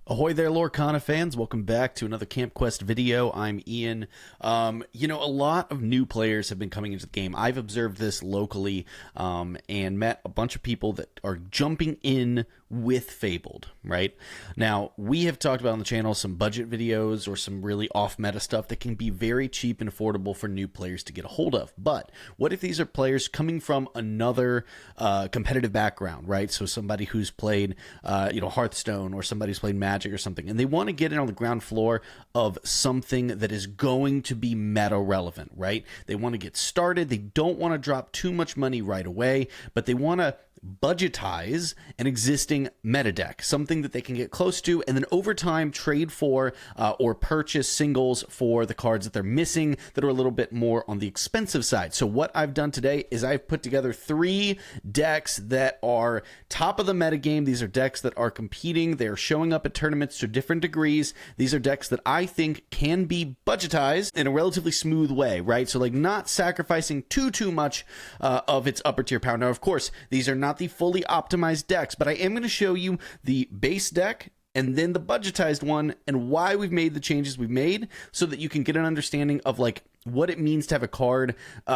Ahoy there, Lorcana fans. Welcome back to another Camp Quest video. I'm Ian. A lot of new players have been coming into the game. I've observed this locally and met a bunch of people that are jumping in with Fabled, right? Now, we have talked about on the channel some budget videos or some really off-meta stuff that can be very cheap and affordable for new players to get a hold of. But what if these are players coming from another competitive background, right? So somebody who's played, Hearthstone, or somebody who's played Magic or something, and they want to get in on the ground floor of something that is going to be meta relevant, right? They want to get started. They don't want to drop too much money right away, but they want to budgetize an existing meta deck, something that they can get close to, and then over time trade for or purchase singles for the cards that they're missing that are a little bit more on the expensive side. So what I've done today is I've put together 3 decks that are top of the meta game. These are decks that are competing. They're showing up at tournaments to different degrees. These are decks that I think can be budgetized in a relatively smooth way, right? So like not sacrificing too much of its upper tier power. Now, of course, these are not the fully optimized decks, but I am going to show you the base deck and then the budgetized one and why we've made the changes we've made so that you can get an understanding of like what it means to have a card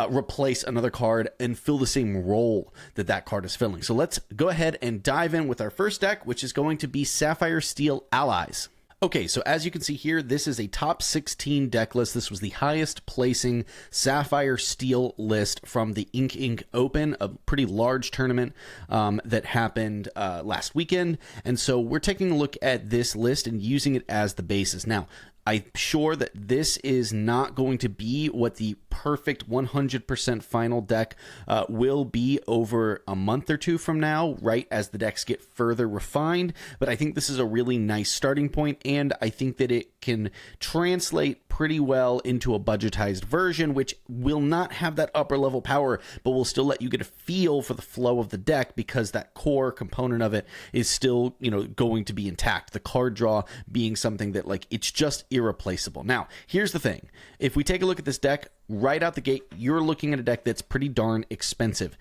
replace another card and fill the same role that that card is filling. So let's go ahead and dive in with our first deck, which is going to be Sapphire Steel Allies. Okay, so as you can see here, this is a top 16 deck list. This was the highest placing Sapphire Steel list from the Ink Open, a pretty large tournament that happened last weekend. And so we're taking a look at this list and using it as the basis. Now, I'm sure that this is not going to be what the perfect 100% final deck will be over a month or two from now, right, as the decks get further refined. But I think this is a really nice starting point, and I think that it can translate pretty well into a budgetized version, which will not have that upper level power, but will still let you get a feel for the flow of the deck because that core component of it is still, going to be intact. The card draw being something that, like, it's just irreplaceable. Now, here's the thing. If we take a look at this deck, right out the gate, you're looking at a deck that's pretty darn expensive.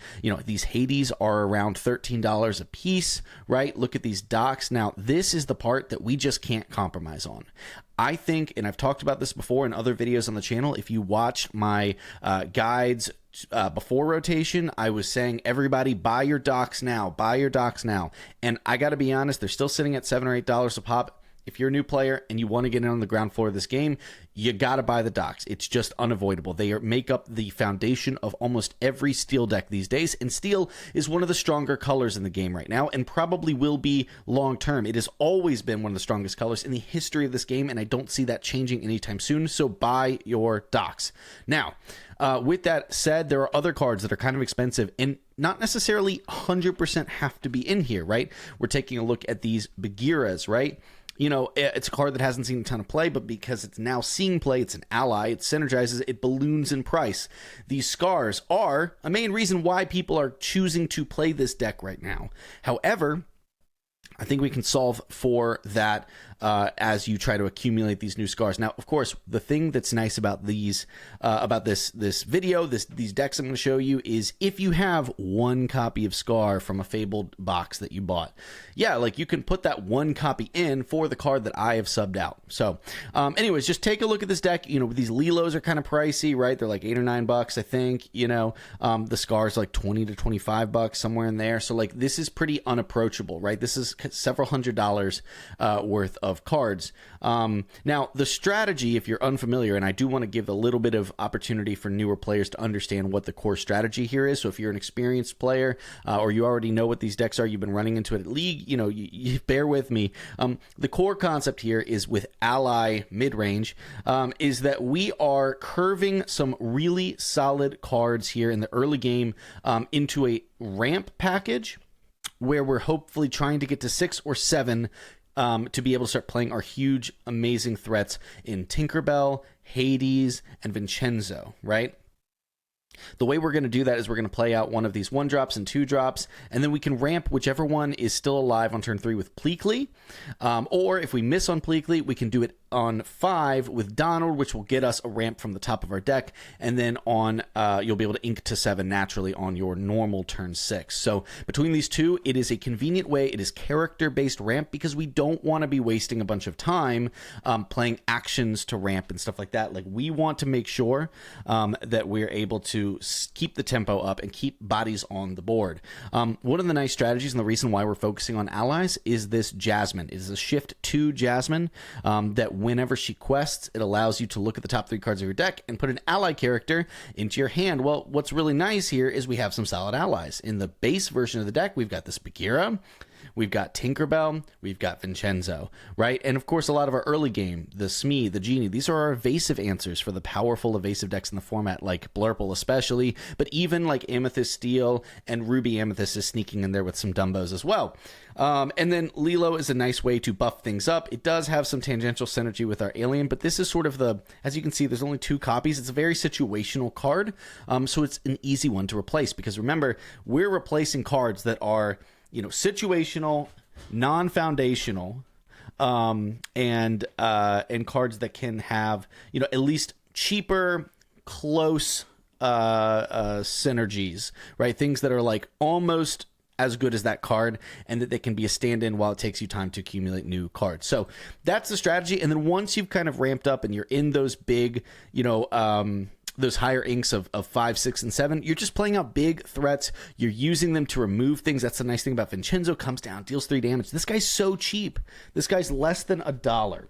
These Hades are around $13 a piece, right? Look at these docks. Now, this is the part that we just can't compromise on. I think, and I've talked about this before in other videos on the channel, if you watch my guides before rotation, I was saying, everybody buy your docks now, buy your docks now. And I got to be honest, they're still sitting at $7 or $8 a pop. If you're a new player and you want to get in on the ground floor of this game, you got to buy the docks. It's just unavoidable. They make up the foundation of almost every steel deck these days, and steel is one of the stronger colors in the game right now and probably will be long term. It has always been one of the strongest colors in the history of this game, and I don't see that changing anytime soon, so buy your docks. Now, with that said, there are other cards that are kind of expensive and not necessarily 100% have to be in here, right? We're taking a look at these Bagheeras, right? It's a card that hasn't seen a ton of play, but because it's now seeing play, it's an ally, it synergizes, it balloons in price. These scars are a main reason why people are choosing to play this deck right now. However, I think we can solve for that as you try to accumulate these new scars. Now, of course, the thing that's nice about these, this video, these decks I'm going to show you is if you have one copy of Scar from a Fabled box that you bought, yeah, like you can put that one copy in for the card that I have subbed out. So, anyways, just take a look at this deck. These Lilos are kind of pricey, right? They're like $8 or $9, I think. The Scar's like $20 to $25, somewhere in there. So, like, this is pretty unapproachable, right? This is several $100s worth of cards. Now, the strategy, if you're unfamiliar, and I do want to give a little bit of opportunity for newer players to understand what the core strategy here is. So if you're an experienced player or you already know what these decks are, you've been running into it at League, you bear with me. The core concept here is with Ally mid-range, is that we are curving some really solid cards here in the early game into a ramp package where we're hopefully trying to get to 6 or 7 to be able to start playing our huge, amazing threats in Tinkerbell, Hades, and Vincenzo, right? The way we're going to do that is we're going to play out one of these 1-drops and 2-drops, and then we can ramp whichever one is still alive on turn 3 with Pleakley. Or if we miss on Pleakley, we can do it on 5 with Donald, which will get us a ramp from the top of our deck, and then on you'll be able to ink to 7 naturally on your normal turn 6. So between these two, it is a convenient way. It is character-based ramp because we don't want to be wasting a bunch of time playing actions to ramp and stuff like that. Like, we want to make sure that we're able to keep the tempo up and keep bodies on the board. One of the nice strategies, and the reason why we're focusing on allies, is this Jasmine. It is a shift 2 Jasmine that whenever she quests, it allows you to look at the top 3 cards of your deck and put an ally character into your hand. Well, what's really nice here is we have some solid allies. In the base version of the deck, we've got this Bagheera, we've got Tinkerbell, we've got Vincenzo, right? And of course, a lot of our early game, the Smee, the Genie, these are our evasive answers for the powerful evasive decks in the format, like Blurple especially, but even like Amethyst Steel and Ruby Amethyst is sneaking in there with some Dumbos as well. And then Lilo is a nice way to buff things up. It does have some tangential synergy with our alien, but this is sort of the, as you can see, there's only 2 copies. It's a very situational card, so it's an easy one to replace, because remember, we're replacing cards that are, you know, situational, non-foundational, and cards that can have, you know, at least cheaper, close synergies, right? Things that are like almost as good as that card, and that they can be a stand-in while it takes you time to accumulate new cards. So that's the strategy. And then once you've kind of ramped up and you're in those big, you know, those higher inks of 5, 6, and 7, you're just playing out big threats. You're using them to remove things. That's the nice thing about Vincenzo. Comes down, deals 3 damage. This guy's so cheap. This guy's less than $1.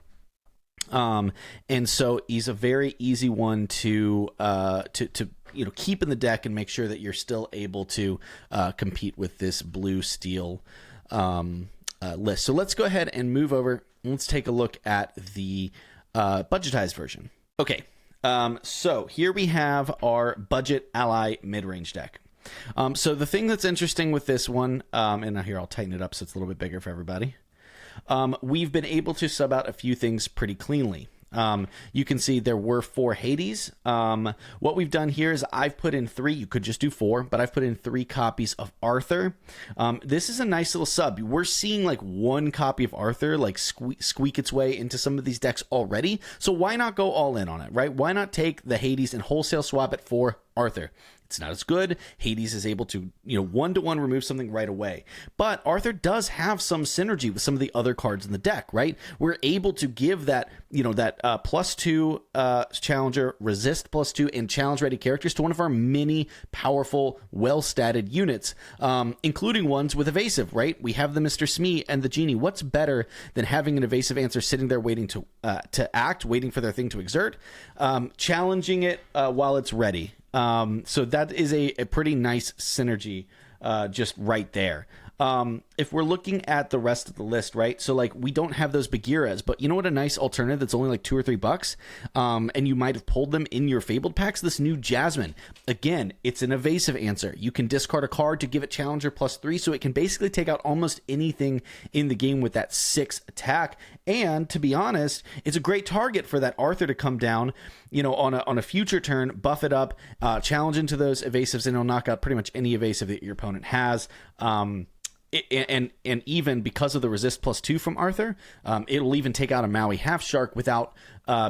And so he's a very easy one to you know, keep in the deck and make sure that you're still able to compete with this blue steel list. So let's go ahead and move over. Let's take a look at the budgetized version. Okay, so here we have our budget ally mid-range deck. So the thing that's interesting with this one, and here I'll tighten it up so it's a little bit bigger for everybody. We've been able to sub out a few things pretty cleanly. You can see there were 4 Hades. What we've done here is I've put in 3. You could just do 4, but I've put in 3 copies of Arthur. This is a nice little sub. We're seeing like 1 copy of Arthur like squeak its way into some of these decks already. So why not go all in on it, right? Why not take the Hades and wholesale swap it for Arthur? It's not as good. Hades is able to, you know, 1-to-1 remove something right away. But Arthur does have some synergy with some of the other cards in the deck, right? We're able to give that, you know, that +2 challenger, resist +2, and challenge ready characters to one of our many powerful, well-statted units, including ones with evasive, right? We have the Mr. Smee and the Genie. What's better than having an evasive answer sitting there waiting to act, waiting for their thing to exert, challenging it while it's ready? So that is a pretty nice synergy just right there. If we're looking at the rest of the list, right? So like we don't have those Bagheeras, but you know what, a nice alternative that's only like $2 or $3, and you might have pulled them in your fabled packs, this new Jasmine. Again, it's an evasive answer. You can discard a card to give it challenger +3, so it can basically take out almost anything in the game with that 6 attack. And to be honest, it's a great target for that Arthur to come down, you know, on a future turn, buff it up, challenge into those evasives, and it'll knock out pretty much any evasive that your opponent has. And even because of the resist +2 from Arthur, it'll even take out a Maui half shark without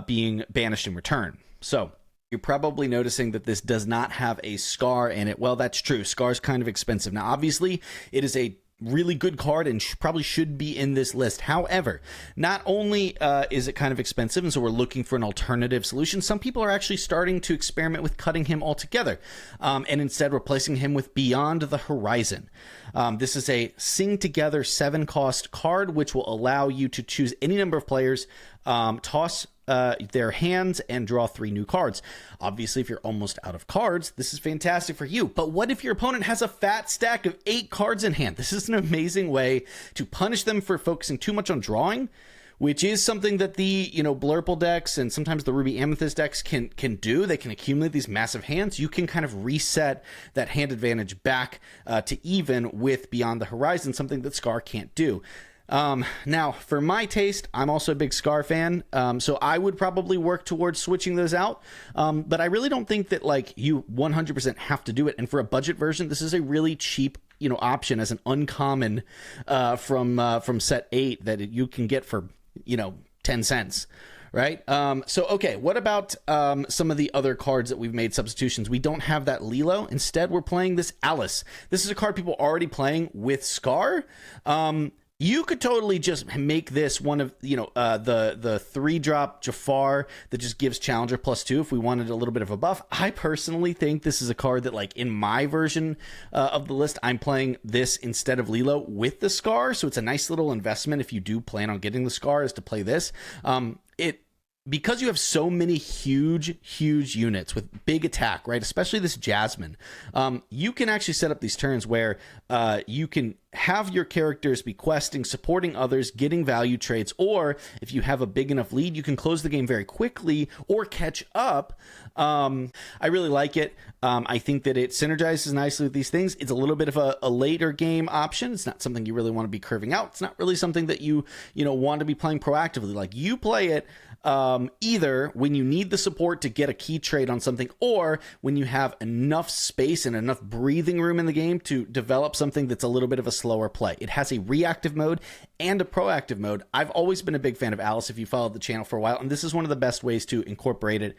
being banished in return. So you're probably noticing that this does not have a Scar in it. Well, that's true. Scar's kind of expensive. Now, obviously, it is a really good card and probably should be in this list. However, not only is it kind of expensive, and so we're looking for an alternative solution, some people are actually starting to experiment with cutting him altogether, and instead replacing him with Beyond the Horizon. This is a Sing Together 7-cost card, which will allow you to choose any number of players, toss their hands, and draw 3 new cards. Obviously, if you're almost out of cards, this is fantastic for you. But what if your opponent has a fat stack of 8 cards in hand? This is an amazing way to punish them for focusing too much on drawing, which is something that the, you know, Blurple decks and sometimes the Ruby Amethyst decks can do. They can accumulate these massive hands. You can kind of reset that hand advantage back to even with Beyond the Horizon, something that Scar can't do. Now, for my taste, I'm also a big Scar fan, so I would probably work towards switching those out, but I really don't think that, like, you 100% have to do it, and for a budget version, this is a really cheap, you know, option as an uncommon from set 8 that you can get for, you know, 10 cents. right? So, okay, what about some of the other cards that we've made substitutions? We don't have that Lilo. Instead, we're playing this Alice. This is a card people are already playing with Scar. You could totally just make this one of, the 3-drop Jafar that just gives Challenger +2 if we wanted a little bit of a buff. I personally think this is a card that, like, in my version of the list, I'm playing this instead of Lilo with the Scar, so it's a nice little investment if you do plan on getting the Scar, is to play this. Because you have so many huge units with big attack, right? Especially this Jasmine, you can actually set up these turns where you can have your characters be questing, supporting others, getting value traits, or if you have a big enough lead, you can close the game very quickly or catch up. I really like it. I think that it synergizes nicely with these things. It's a little bit of a later game option. It's not something you really want to be curving out. It's not really something that you want to be playing proactively. Like, you play it either when you need the support to get a key trade on something, or when you have enough space and enough breathing room in the game to develop something that's a little bit of a slower play. It has a reactive mode and a proactive mode. I've always been a big fan of Alice, if you followed the channel for a while, and this is one of the best ways to incorporate it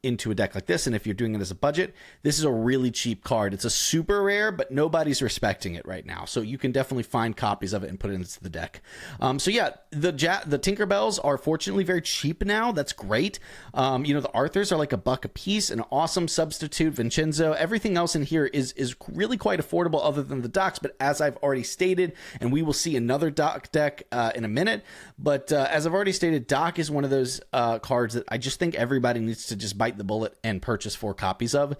into a deck like this. And if you're doing it as a budget, this is a really cheap card. It's a super rare, but nobody's respecting it right now, so you can definitely find copies of it and put it into the deck. So yeah, the Tinkerbells are fortunately very cheap now. That's great. The Arthurs are like $1 a piece, an awesome substitute. Vincenzo, everything else in here is really quite affordable other than the docks, but as I've already stated, and we will see another dock deck in a minute, but as I've already stated, dock is one of those cards that I just think everybody needs to just bite the bullet and purchase 4 copies of.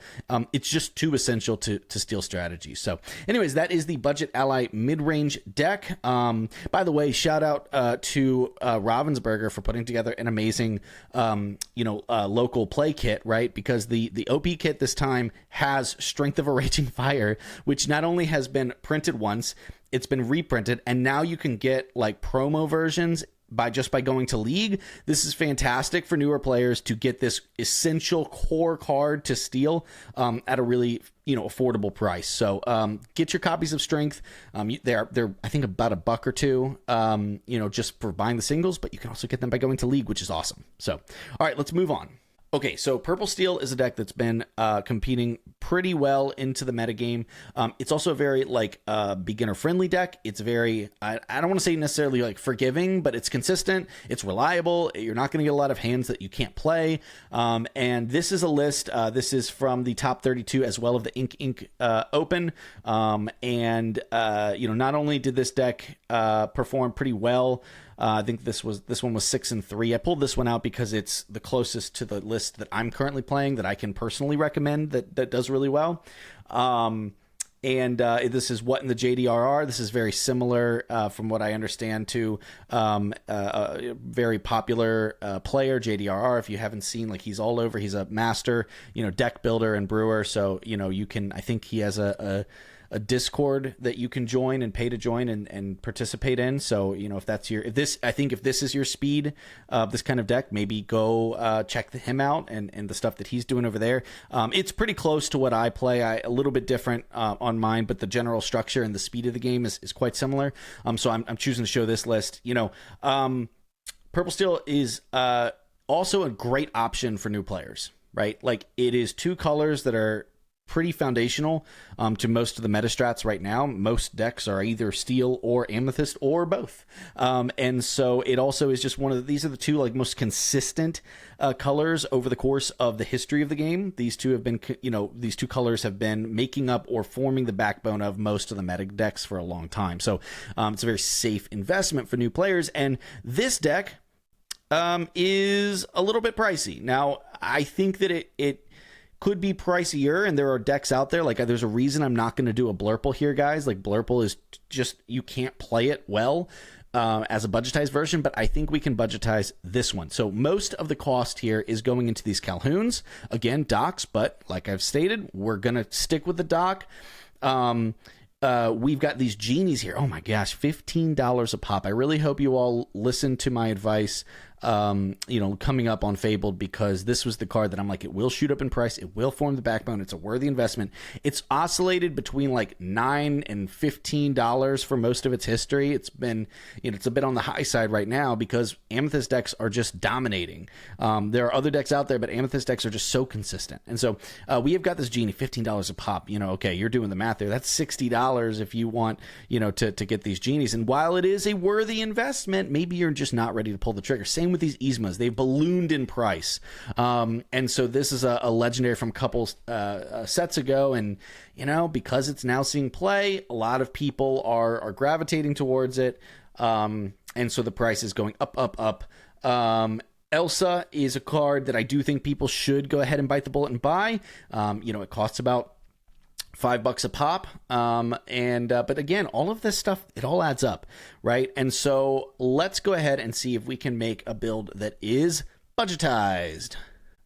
It's just too essential to steal strategy. So anyways, that is the Budget Ally mid-range deck. By the way, shout out to Ravensburger for putting together an amazing local play kit, right? Because the OP kit this time has Strength of a Raging Fire, which not only has been printed once, it's been reprinted, and now you can get like promo versions by going to League. This is fantastic for newer players to get this essential core card to steal at a really affordable price. So get your copies of Strength. They're I think about $1 or $2 just for buying the singles, but you can also get them by going to League, which is awesome. So all right, let's move on. Okay, so Purple Steel is a deck that's been competing pretty well into the metagame. It's also a very beginner-friendly deck. It's very, I don't want to say necessarily like forgiving, but it's consistent. It's reliable. You're not going to get a lot of hands that you can't play. And this is a list. This is from the top 32 as well of the Ink Open. Not only did this deck perform pretty well, I think this one was 6-3. I pulled this one out because it's the closest to the list that I'm currently playing that I can personally recommend that does really well. This is what in the JDRR. This is very similar, from what I understand, to a very popular player, JDRR. If you haven't seen, he's all over. He's a master, deck builder and brewer. So you can. I think he has a Discord that you can join and pay to join and participate in. So if this is your speed of this kind of deck, maybe go check him out and the stuff that he's doing over there. It's pretty close to what I play. A little bit different on mine, but the general structure and the speed of the game is quite similar. So I'm choosing to show this list. Purple Steel is also a great option for new players, right? It is 2 colors that are pretty foundational to most of the meta strats right now. Most decks are either steel or amethyst or both, and so it also is just one of these are the 2 most consistent colors over the course of the history of the game. These 2 have been these 2 colors have been making up or forming the backbone of most of the meta decks for a long time. So it's a very safe investment for new players, and this deck is a little bit pricey. Now I think that it could be pricier, and there are decks out there. There's a reason I'm not going to do a Blurple here, guys. Blurple is just, you can't play it well as a budgetized version, but I think we can budgetize this one. So most of the cost here is going into these Calhouns. Again, docks, but like I've stated, we're going to stick with the dock. We've got these genies here. Oh my gosh, $15 a pop. I really hope you all listen to my advice coming up on Fabled, because this was the card that I'm like, it will shoot up in price. It will form the backbone. It's a worthy investment. It's oscillated between like $9 and $15 for most of its history. It's been, it's a bit on the high side right now because Amethyst decks are just dominating. There are other decks out there, but Amethyst decks are just so consistent. And so we have got this Genie, $15 a pop. Okay, you're doing the math there. That's $60 if you want, to get these Genies. And while it is a worthy investment, maybe you're just not ready to pull the trigger. Same with these Yzmas. They've ballooned in price. And so this is a legendary from a couple sets ago. And, because it's now seeing play, a lot of people are gravitating towards it. And so the price is going up, up, up. Elsa is a card that I do think people should go ahead and bite the bullet and buy. It costs about $5 a pop. But again, all of this stuff, it all adds up, right? And so let's go ahead and see if we can make a build that is budgetized.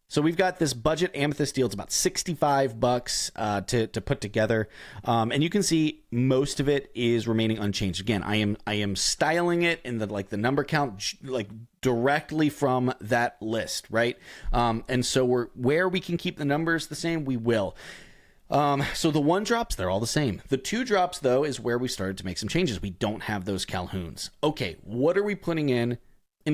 So we've got this budget Amethyst deal. It's about $65 to put together. And you can see most of it is remaining unchanged. Again, I am styling it in the number count, directly from that list, right? And so where we can keep the numbers the same, we will. So the 1-drops, they're all the same. The 2-drops, though, is where we started to make some changes. We don't have those Calhouns. Okay, what are we putting in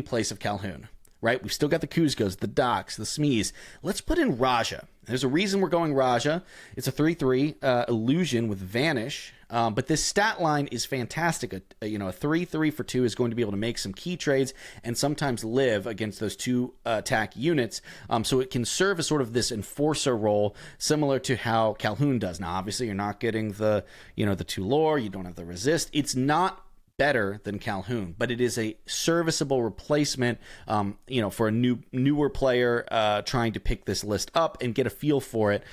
place of Calhoun? Right? We've still got the Kuzcos, the Docs, the Smees. Let's put in Raja. There's a reason we're going Raja. It's a 3/3 illusion with Vanish. But this stat line is fantastic. A 3/3 for 2 is going to be able to make some key trades and sometimes live against those 2 attack units. So it can serve as sort of this enforcer role, similar to how Calhoun does. Now, obviously, you're not getting the 2 lore. You don't have the resist. It's not better than Calhoun, but it is a serviceable replacement, for a newer player trying to pick this list up and get a feel for it.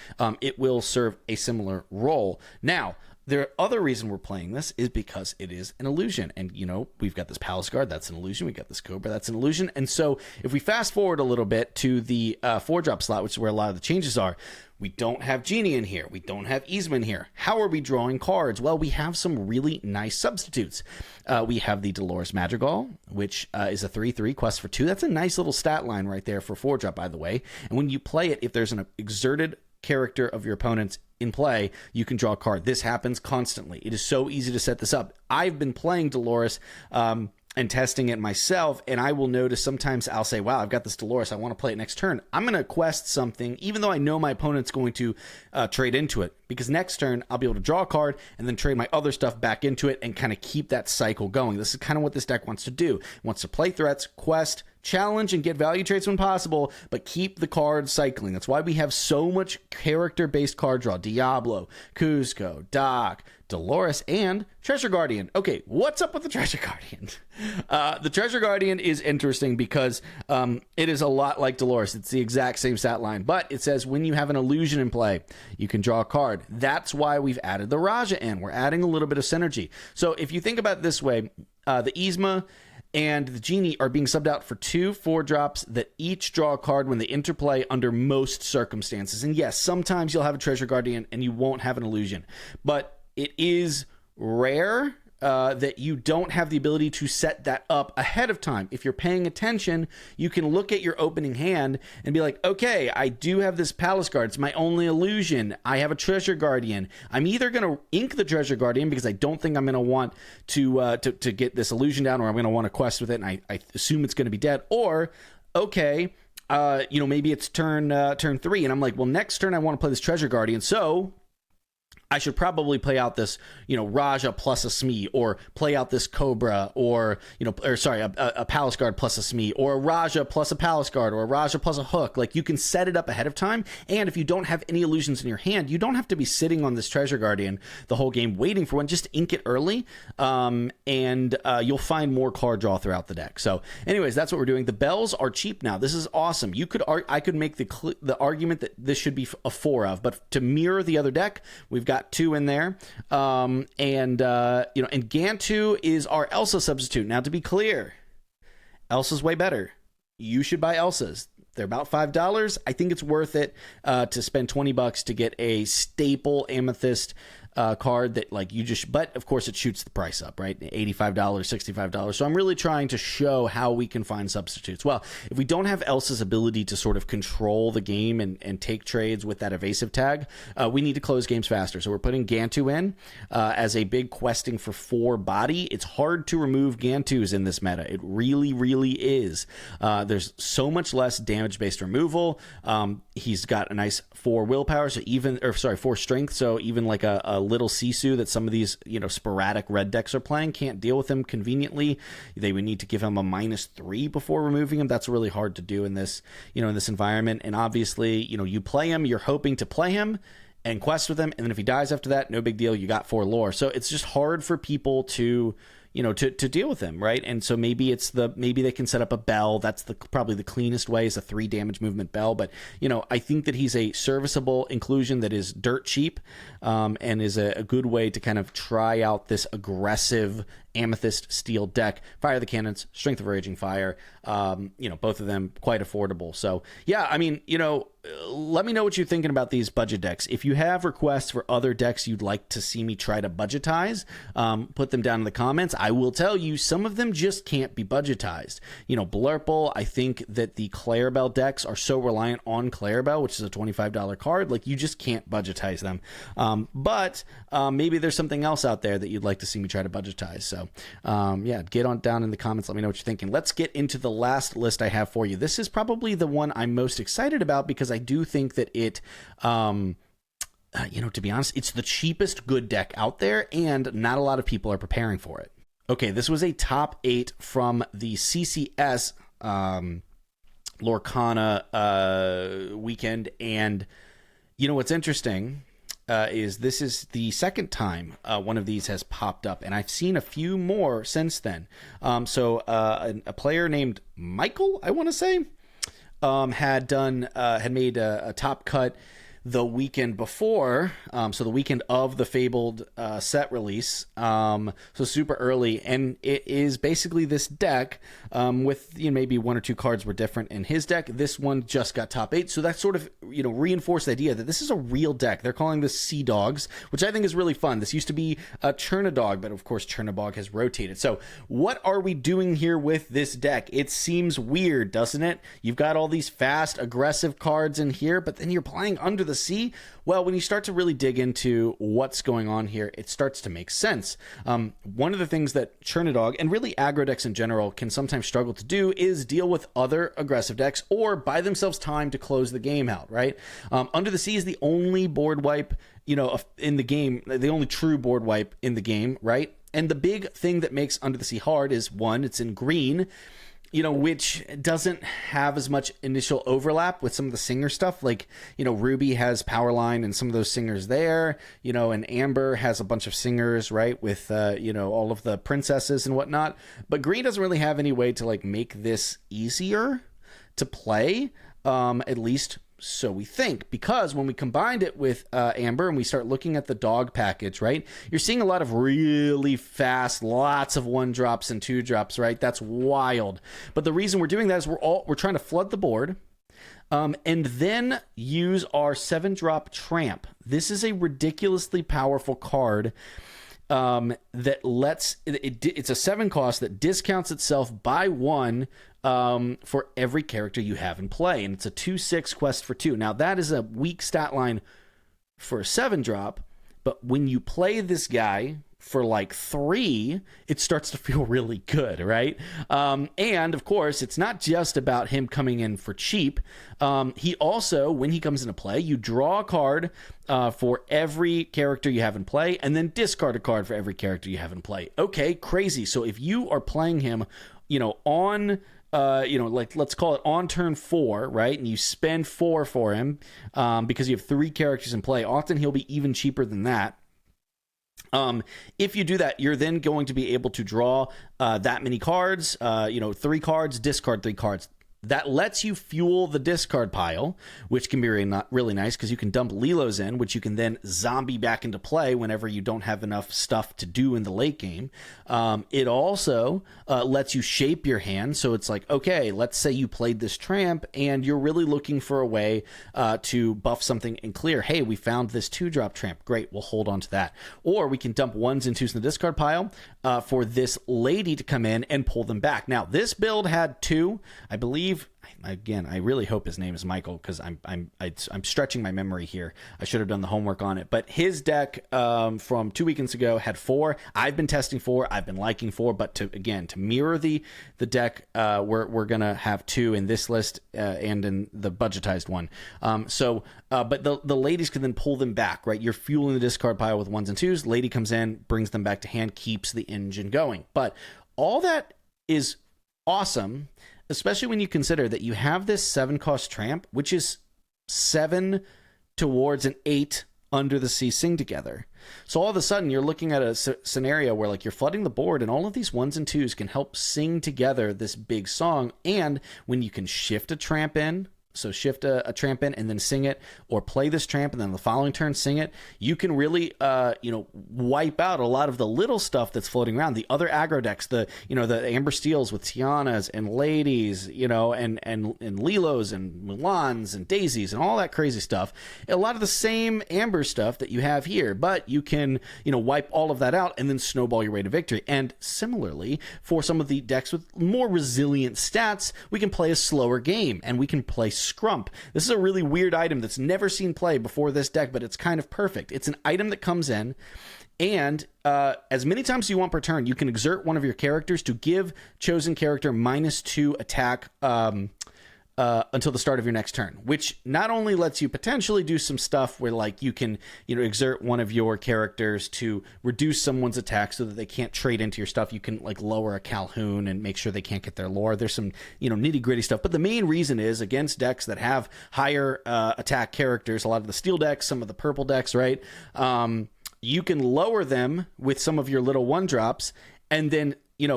It will serve a similar role. Now, the other reason we're playing this is because it is an illusion. And, we've got this Palace Guard, that's an illusion. We've got this Cobra, that's an illusion. And so if we fast forward a little bit to the 4-drop slot, which is where a lot of the changes are, we don't have Genie in here. We don't have Yzma in here. How are we drawing cards? Well, we have some really nice substitutes. We have the Dolores Madrigal, which is a 3/3 quest for 2. That's a nice little stat line right there for 4-drop, by the way. And when you play it, if there's an exerted character of your opponent's in play, you can draw a card. This happens constantly. It is so easy to set this up. I've been playing Dolores and testing it myself, and I will notice sometimes I'll say, wow, I've got this Dolores, I want to play it next turn. I'm going to quest something, even though I know my opponent's going to trade into it, because next turn I'll be able to draw a card and then trade my other stuff back into it and kind of keep that cycle going. This is kind of what this deck wants to do. It wants to play threats, quest, challenge, and get value trades when possible, but keep the cards cycling. That's why we have so much character-based card draw. Diablo, Kuzco, Doc, Dolores, and Treasure Guardian. Okay, what's up with the Treasure Guardian? The Treasure Guardian is interesting because it is a lot like Dolores. It's the exact same stat line, but it says when you have an illusion in play, you can draw a card. That's why we've added the Raja in. We're adding a little bit of synergy. So if you think about it this way, the Yzma and the Genie are being subbed out for 2 4-drops that each draw a card when they interplay under most circumstances. And yes, sometimes you'll have a Treasure Guardian and you won't have an illusion, but it is rare that you don't have the ability to set that up ahead of time. If you're paying attention, you can look at your opening hand and be like, okay, I do have this Palace Guard. It's my only illusion. I have a Treasure Guardian. I'm either going to ink the Treasure Guardian because I don't think I'm going to want to get this illusion down, or I'm going to want to quest with it, and I assume it's going to be dead, or, okay, maybe it's turn 3, and I'm like, well, next turn I want to play this Treasure Guardian, so I should probably play out this, Raja plus a Smee, or play out this Cobra, or, a Palace Guard plus a Smee, or a Raja plus a Palace Guard, or a Raja plus a Hook. Like, you can set it up ahead of time, and if you don't have any illusions in your hand, you don't have to be sitting on this Treasure Guardian the whole game waiting for one. Just ink it early, and you'll find more card draw throughout the deck. So, anyways, that's what we're doing. The bells are cheap now. This is awesome. I could make the argument that this should be a 4 of, but to mirror the other deck, we've got 2 in there, and Gantu is our Elsa substitute. Now, to be clear, Elsa's way better. You should buy Elsa's. They're about $5. I think it's worth it to spend $20 to get a staple Amethyst card that like you just, but of course it shoots the price up, right? $85, $65. So I'm really trying to show how we can find substitutes. Well, if we don't have Elsa's ability to sort of control the game and take trades with that evasive tag, we need to close games faster. So we're putting Gantu in as a big questing for 4 body. It's hard to remove Gantus in this meta. It really, really is. There's so much less damage-based removal. He's got a nice 4 willpower, so even, or sorry, 4 strength. So even like a little Sisu that some of these, you know, sporadic red decks are playing can't deal with him conveniently. They would need to give him a -3 before removing him. That's really hard to do in this, you know, in this environment. And obviously, you know, you play him, you're hoping to play him and quest with him, and then if he dies after that, no big deal, you got 4 lore. So it's just hard for people to, you know, to deal with him, right? And so maybe maybe they can set up a bell. That's probably the cleanest way, is a 3 damage movement bell. But, you know, I think that he's a serviceable inclusion that is dirt cheap, and is a good way to kind of try out this aggressive amethyst steel deck. Fire the Cannons, Strength of Raging Fire, you know, both of them quite affordable. So yeah, I mean, you know, let me know what you're thinking about these budget decks. If you have requests for other decks you'd like to see me try to budgetize, put them down in the comments. I will tell you, some of them just can't be budgetized. You know, Blurple, I think that the Clarabelle decks are so reliant on Clarabelle, which is a $25 card, like you just can't budgetize them. But maybe there's something else out there that you'd like to see me try to budgetize. So yeah, get on down in the comments. Let me know what you're thinking. Let's get into the last list I have for you. This is probably the one I'm most excited about because I do think that it, you know, to be honest, it's the cheapest good deck out there, and not a lot of people are preparing for it. Okay, this was a top 8 from the CCS Lorcana weekend, and you know what's interesting is this is the second time one of these has popped up, and I've seen a few more since then. So a player named Michael, I want to say, had made a top cut the weekend before, so the weekend of the Fabled set release, so super early, and it is basically this deck with, you know, maybe 1 or 2 cards were different in his deck. This one just got top 8, so that sort of, you know, reinforced the idea that this is a real deck. They're calling this Sea Dogs, which I think is really fun. This used to be a Chernodog, but of course Chernobog has rotated. So what are we doing here with this deck? It seems weird, doesn't it? You've got all these fast, aggressive cards in here, but then you're playing Under the Sea. Well, when you start to really dig into what's going on here, it starts to make sense. One of the things that Chernodog, and really aggro decks in general, can sometimes struggle to do is deal with other aggressive decks or buy themselves time to close the game out, right? Under the Sea is the only board wipe, you know, in the game, the only true board wipe in the game, right? And the big thing that makes Under the Sea hard is, one, it's in green, you know, which doesn't have as much initial overlap with some of the singer stuff. Like, you know, Ruby has Powerline and some of those singers there, you know, and Amber has a bunch of singers, right, with, you know, all of the princesses and whatnot. But green doesn't really have any way to, like, make this easier to play, at least so we think, because when we combined it with Amber and we start looking at the dog package, right, you're seeing a lot of really fast, lots of 1-drops and 2-drops, right? That's wild. But the reason we're doing that is we're trying to flood the board, and then use our 7-drop Tramp. This is a ridiculously powerful card that lets it's a 7 cost that discounts itself by 1 for every character you have in play, and it's a 2/6 quest for 2. Now that is a weak stat line for a 7-drop, but when you play this guy for like 3, it starts to feel really good, right? And of course, it's not just about him coming in for cheap. He also, when he comes into play, you draw a card for every character you have in play, and then discard a card for every character you have in play. Okay, crazy. So if you are playing him, you know, on you know, like let's call it on turn 4, right? And you spend 4 for him because you have 3 characters in play. Often he'll be even cheaper than that. If you do that, you're then going to be able to draw that many cards, you know, 3 cards, discard 3 cards. that lets you fuel the discard pile, which can be really nice because you can dump Lilos in, which you can then zombie back into play whenever you don't have enough stuff to do in the late game. It also lets you shape your hand. So it's like, okay, let's say you played this tramp and you're really looking for a way to buff something and clear. Hey, we found this 2-drop tramp. Great, we'll hold on to that. Or we can dump 1s and 2s in the discard pile for this lady to come in and pull them back. Now, this build had 2, I believe. Again, I really hope his name is Michael because I'm stretching my memory here. I should have done the homework on it. But his deck from 2 weekends ago had 4. I've been testing 4. I've been liking 4. But to mirror the deck, we're gonna have 2 in this list and in the budgetized one. But the ladies can then pull them back, right? You're fueling the discard pile with 1s and 2s. Lady comes in, brings them back to hand, keeps the engine going. But all that is awesome, especially when you consider that you have this 7-cost tramp, which is 7 towards an 8 under the sea sing together. So all of a sudden you're looking at a scenario where like you're flooding the board and all of these 1s and 2s can help sing together this big song. And when you can shift a tramp in, so shift a tramp in and then sing it, or play this tramp and then the following turn sing it, you can really wipe out a lot of the little stuff that's floating around. The other aggro decks, the Amber Steels with Tianas and Ladies, and Lilos and Mulans and Daisies and all that crazy stuff. A lot of the same Amber stuff that you have here, but you can wipe all of that out and then snowball your way to victory. And similarly, for some of the decks with more resilient stats, we can play a slower game and we can play Scrump. This is a really weird item that's never seen play before this deck, but it's kind of perfect. It's an item that comes in, and as many times as you want per turn, you can exert one of your characters to give chosen character -2 attack until the start of your next turn, which not only lets you potentially do some stuff where like you can exert one of your characters to reduce someone's attack so that they can't trade into your stuff. You can like lower a Calhoun and make sure they can't get their lore. There's some nitty gritty stuff, but the main reason is against decks that have higher attack characters, a lot of the steel decks, some of the purple decks, right? You can lower them with some of your little 1-drops and then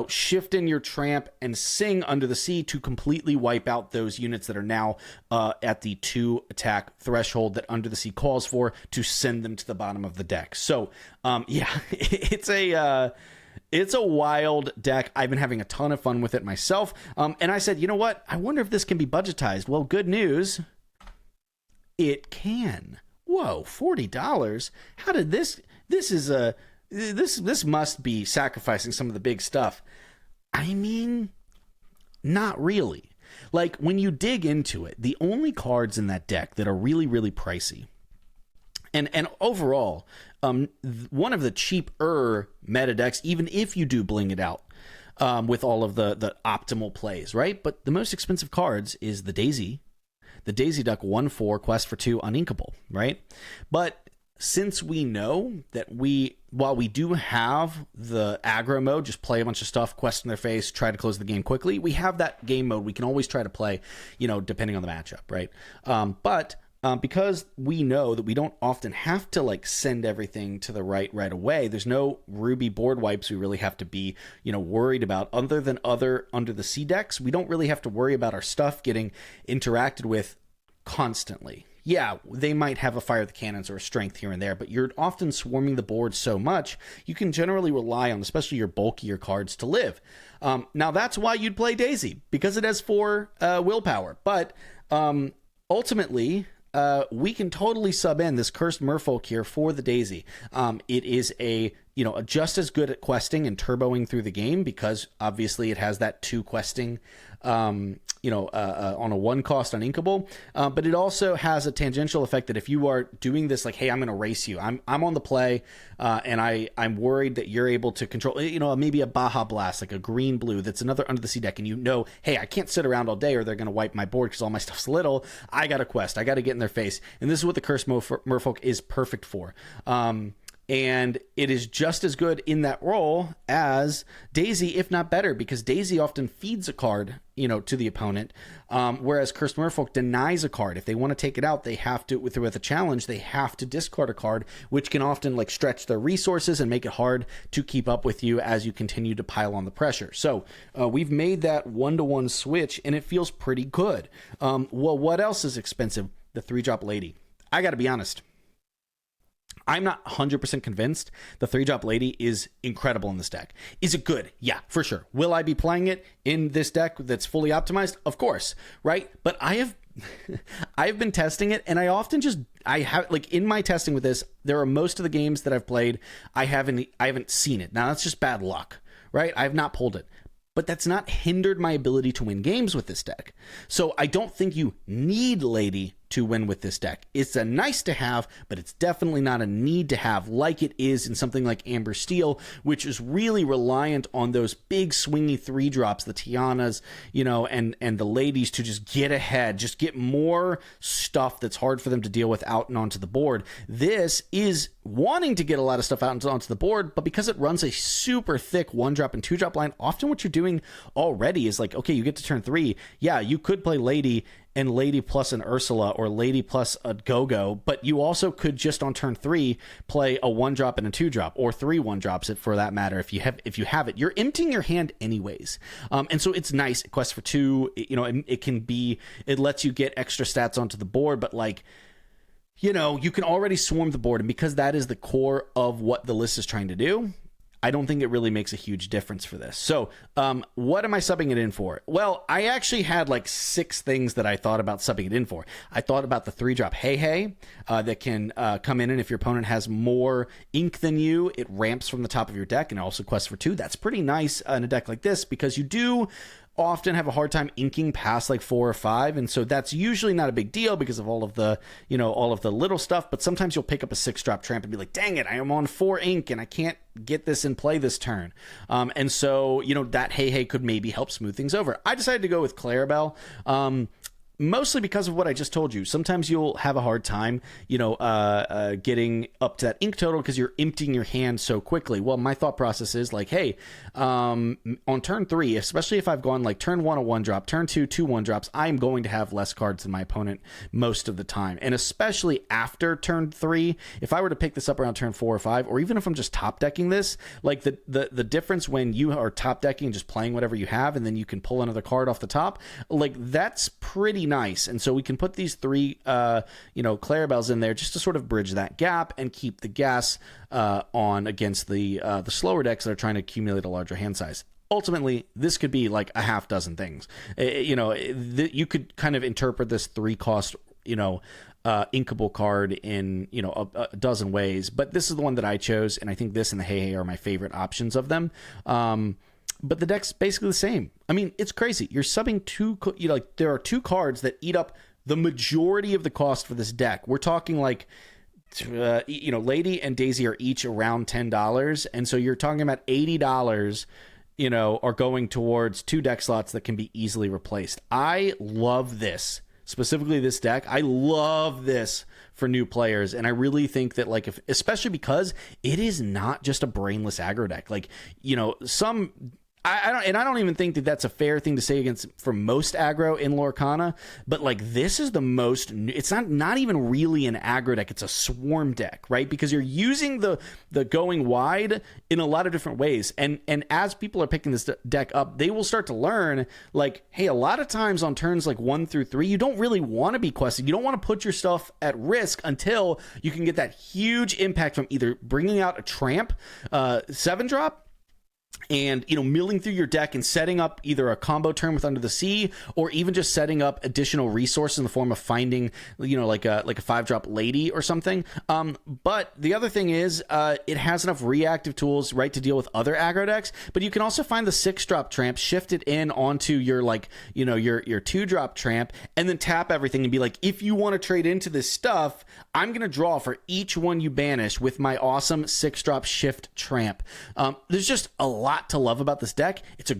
shift in your tramp and sing under the sea to completely wipe out those units that are now at the 2 attack threshold that Under the Sea calls for to send them to the bottom of the deck. So, it's a wild deck. I've been having a ton of fun with it myself. And I said, you know what? I wonder if this can be budgetized. Well, good news. It can. Whoa, $40? How did this must be sacrificing some of the big stuff. I mean, not really. Like, when you dig into it, the only cards in that deck that are really, really pricey, and overall, one of the cheaper meta decks, even if you do bling it out with all of the optimal plays, right? But the most expensive cards is the Daisy. The Daisy Duck 1/4, Quest for 2, uninkable, right? But since we know that while we do have the aggro mode, just play a bunch of stuff, quest in their face, try to close the game quickly, we have that game mode we can always try to play, depending on the matchup, right? But because we know that we don't often have to like send everything to the right away, there's no Ruby board wipes we really have to be, worried about. Other than other Under the Sea decks, we don't really have to worry about our stuff getting interacted with constantly. Yeah, they might have a Fire the Cannons or a Strength here and there, but you're often swarming the board so much, you can generally rely on, especially your bulkier cards, to live. Now, that's why you'd play Daisy, because it has 4 willpower. But ultimately, we can totally sub in this Cursed Merfolk here for the Daisy. It is just as good at questing and turboing through the game, because obviously it has that 2 questing on a 1 cost uninkable, but it also has a tangential effect that if you are doing this, like, hey, I'm going to race you, I'm on the play, and I'm worried that you're able to control, maybe a Baja Blast, like a green-blue, that's another Under the Sea deck, and hey, I can't sit around all day or they're going to wipe my board because all my stuff's little. I got a quest, I got to get in their face, and this is what the Cursed Merfolk is perfect for. and it is just as good in that role as Daisy, if not better, because Daisy often feeds a card, to the opponent, whereas Cursed Merfolk denies a card. If they want to take it out, they have to, with a challenge, they have to discard a card, which can often like stretch their resources and make it hard to keep up with you as you continue to pile on the pressure. So we've made that 1-to-1 switch, and it feels pretty good. Well, what else is expensive? The 3-drop Lady. I got to be honest. I'm not 100% convinced the 3-drop Lady is incredible in this deck. Is it good? Yeah, for sure. Will I be playing it in this deck that's fully optimized? Of course, right? But I've been testing it, and I have like in my testing with this, there are most of the games that I've played, I haven't seen it. Now that's just bad luck, right? I have not pulled it. But that's not hindered my ability to win games with this deck. So I don't think you need Lady to win with this deck. It's a nice to have, but it's definitely not a need to have like it is in something like Amber Steel, which is really reliant on those big swingy 3-drops, the Tianas, and the Ladies to just get ahead, just get more stuff that's hard for them to deal with out and onto the board. This is wanting to get a lot of stuff out and onto the board, but because it runs a super thick 1-drop and 2-drop line, often what you're doing already is like, okay, you get to turn 3. Yeah, you could play Lady and Lady plus an Ursula or Lady plus a Go-Go, but you also could just on turn 3 play a 1-drop and a 2-drop, or 3 1-drops for that matter. If you have it, you're emptying your hand anyways, and so it's nice. Quest for 2, it lets you get extra stats onto the board, but like, you can already swarm the board, and because that is the core of what the list is trying to do, I don't think it really makes a huge difference for this. So what am I subbing it in for? Well, I actually had like 6 things that I thought about subbing it in for. I thought about the 3-drop Hey that can come in, and if your opponent has more ink than you, it ramps from the top of your deck, and also Quest for 2. That's pretty nice in a deck like this, because you do often have a hard time inking past like 4 or 5, and so that's usually not a big deal because of all of the little stuff. But sometimes you'll pick up a 6-drop tramp and be like, dang it, I am on 4 ink and I can't get this in play this turn, and so that Hey could maybe help smooth things over. I decided to go with Clarabelle, mostly because of what I just told you. Sometimes you'll have a hard time, getting up to that ink total because you're emptying your hand so quickly. Well, my thought process is like, hey, on turn 3, especially if I've gone like turn 1 a 1-drop, turn 2 2 1-drops, I'm going to have less cards than my opponent most of the time. And especially after turn 3, if I were to pick this up around turn 4 or 5, or even if I'm just top decking this, like the difference when you are top decking and just playing whatever you have, and then you can pull another card off the top, like that's pretty nice. And so we can put these 3 Clarabelles in there just to sort of bridge that gap and keep the gas on against the slower decks that are trying to accumulate a larger hand size. Ultimately, this could be like a half dozen things. You could kind of interpret this 3-cost inkable card in a dozen ways, but this is the one that I chose, and I think this and the Hey are my favorite options of them. But the deck's basically the same. I mean, it's crazy. You're subbing there are 2 cards that eat up the majority of the cost for this deck. We're talking like, Lady and Daisy are each around $10. And so you're talking about $80, are going towards 2 deck slots that can be easily replaced. I love this. Specifically this deck, I love this for new players, and I really think that especially because it is not just a brainless aggro deck. Like, I don't even think that that's a fair thing to say for most aggro in Lorcana, but like this is the most, it's not even really an aggro deck, it's a swarm deck, right? Because you're using the going wide in a lot of different ways, and as people are picking this deck up, they will start to learn like, hey, a lot of times on turns like 1 through 3, you don't really want to be questing, you don't want to put yourself at risk until you can get that huge impact from either bringing out a tramp 7-drop, and milling through your deck and setting up either a combo turn with Under the Sea, or even just setting up additional resources in the form of finding like a 5-drop Lady or something. But the other thing is it has enough reactive tools, right, to deal with other aggro decks, but you can also find the 6-drop tramp, shift it in onto your your 2-drop tramp, and then tap everything and be like, if you want to trade into this stuff, I'm gonna draw for each one you banish with my awesome 6-drop shift tramp. There's just a lot to love about this deck. It's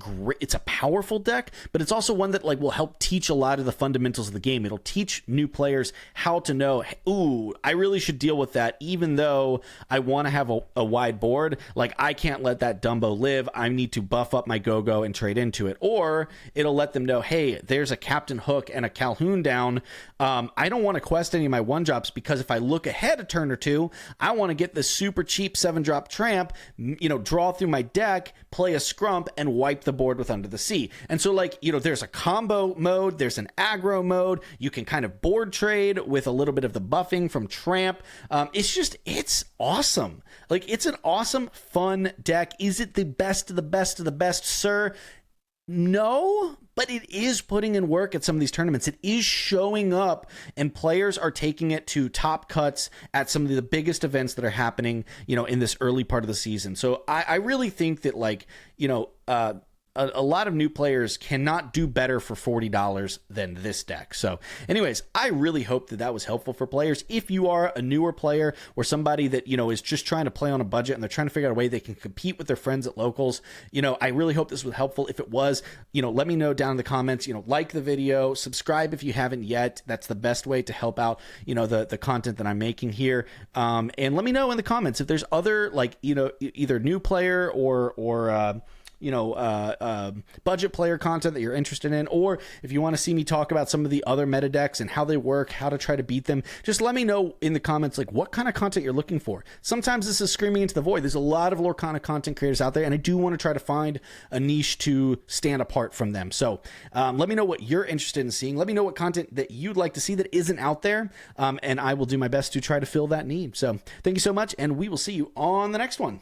a powerful deck, but it's also one that like will help teach a lot of the fundamentals of the game. It'll teach new players how to know, ooh, I really should deal with that, even though I want to have a wide board. Like, I can't let that Dumbo live. I need to buff up my Go-Go and trade into it. Or it'll let them know, hey, there's a Captain Hook and a Calhoun down. I don't want to quest any of my 1-drops, because if I look ahead a turn or two, I want to get this super cheap 7-drop tramp, you know, draw through my deck, play a Scrump, and wipe the board with Under the Sea. And so, like, you know, there's a combo mode, there's an aggro mode, you can kind of board trade with a little bit of the buffing from Tramp. It's awesome. Like, it's an awesome, fun deck. Is it the best of the best of the best, sir? No, but it is putting in work at some of these tournaments. It is showing up, and players are taking it to top cuts at some of the biggest events that are happening, you know, in this early part of the season. So I really think that, like, you know, a lot of new players cannot do better for $40 than this deck. So anyways, I really hope that that was helpful for players. If you are a newer player or somebody that, you know, is just trying to play on a budget and they're trying to figure out a way they can compete with their friends at locals, you know, I really hope this was helpful. If it was, you know, let me know down in the comments. You know, like the video, subscribe if you haven't yet. That's the best way to help out, you know, the content that I'm making here. And let me know in the comments if there's other, like, you know, either new player or budget player content that you're interested in, or if you want to see me talk about some of the other meta decks and how they work, how to try to beat them, just let me know in the comments, like, what kind of content you're looking for. Sometimes this is screaming into the void. There's a lot of Lorcana content creators out there, and I do want to try to find a niche to stand apart from them. So let me know what you're interested in seeing. Let me know what content that you'd like to see that isn't out there, and I will do my best to try to fill that need. So thank you so much, and we will see you on the next one.